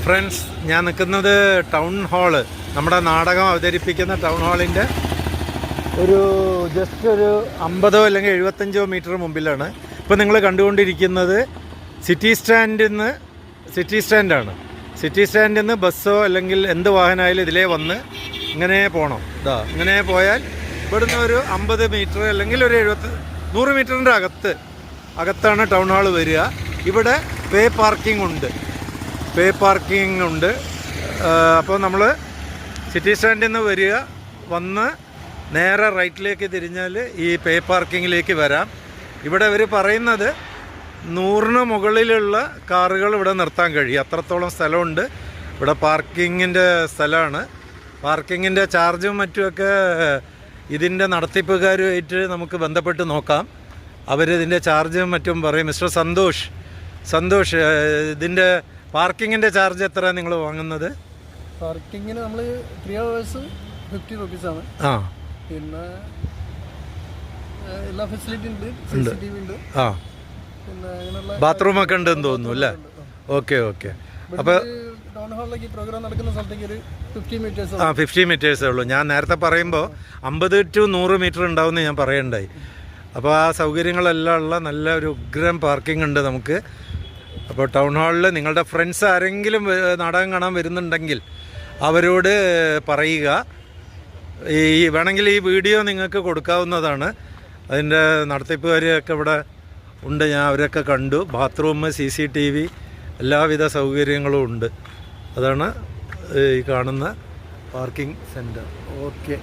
Friends, ഞാൻ നിൽക്കുന്നത് town hall, നമ്മുടെ നാടകം അവതരിപ്പിക്കുന്ന ടൗൺ ഹാളിൻ്റെ ജസ്റ്റ് ഒരു 50 അല്ലെങ്കിൽ 75 മീറ്റർ മുമ്പിലാണ്. ഇപ്പോൾ നിങ്ങൾ കണ്ടുകൊണ്ടിരിക്കുന്നത് സിറ്റി സ്റ്റാൻഡാണ്. സിറ്റി സ്റ്റാൻഡിൽ നിന്ന് ബസ്സോ അല്ലെങ്കിൽ എന്ത് വാഹനമായാലും ഇതിലേ വന്ന് ഇങ്ങനെ പോകണം. ഇങ്ങനെ പോയാൽ ഇവിടുന്ന് ഒരു 50 മീറ്റർ അല്ലെങ്കിൽ ഒരു 100 മീറ്ററിൻ്റെ അകത്താണ് ടൗൺ ഹാൾ വരിക. ഇവിടെ പേ പാർക്കിംഗ് ഉണ്ട്. അപ്പോൾ നമ്മൾ സിറ്റി സ്റ്റാൻഡിൽ നിന്ന് വന്ന് നേരെ റൈറ്റിലേക്ക് തിരിഞ്ഞാൽ ഈ പേ പാർക്കിങ്ങിലേക്ക് വരാം. ഇവിടെ അവർ പറയുന്നത് 100 മുകളിലുള്ള കാറുകൾ ഇവിടെ നിർത്താൻ കഴിയും, അത്രത്തോളം സ്ഥലമുണ്ട്. ഇവിടെ പാർക്കിങ്ങിൻ്റെ സ്ഥലമാണ്. പാർക്കിങ്ങിൻ്റെ ചാർജും മറ്റുമൊക്കെ ഇതിൻ്റെ നടത്തിപ്പുകാരുമായിട്ട് നമുക്ക് ബന്ധപ്പെട്ട് നോക്കാം. അവരിതിൻ്റെ ചാർജും മറ്റും പറയും. മിസ്റ്റർ സന്തോഷ്, ഇതിൻ്റെ പാർക്കിങ്ങിൻ്റെ ചാർജ് എത്ര നിങ്ങൾ വാങ്ങുന്നത്? പാർക്കിങ്ങിന് നമ്മൾ 3 hours 50 rupees. പിന്നെ എല്ലാ ഫെസിലിറ്റി ഉണ്ട്, CCTV ഉണ്ട്, പിന്നെ അങ്ങനെയുള്ള ബാത്റൂമൊക്കെ ഉണ്ടെന്ന് തോന്നുന്നു അല്ലേ? ഓക്കെ. അപ്പോൾ ടൗൺ ഹാളിലേക്ക് പ്രോഗ്രാം നടക്കുന്ന സ്ഥലത്തേക്ക് ഒരു 50 meters 50 മീറ്റേഴ്സേ ഉള്ളൂ. ഞാൻ നേരത്തെ പറയുമ്പോൾ 50 to 100 മീറ്റർ ഉണ്ടാവുമെന്ന് ഞാൻ പറയണ്ടായി. അപ്പോൾ ആ സൗകര്യങ്ങളെല്ലാം ഉള്ള നല്ല ഒരു ഉഗ്രം പാർക്കിംഗ് ഉണ്ട് നമുക്ക്. അപ്പോൾ ടൗൺ ഹാളിൽ നിങ്ങളുടെ ഫ്രണ്ട്സ് ആരെങ്കിലും നാടകം കാണാൻ വരുന്നുണ്ടെങ്കിൽ അവരോട് പറയുക. വേണമെങ്കിൽ ഈ വീഡിയോ നിങ്ങൾക്ക് കൊടുക്കാവുന്നതാണ്. അതിൻ്റെ നടത്തിപ്പുകാരൊക്കെ ഇവിടെ ഉണ്ട്, ഞാൻ അവരൊക്കെ കണ്ടു. ബാത്റൂം, CCTV, എല്ലാവിധ സൗകര്യങ്ങളും ഉണ്ട്. അതാണ് ഈ കാണുന്ന പാർക്കിംഗ് സെൻറ്റർ. ഓക്കെ.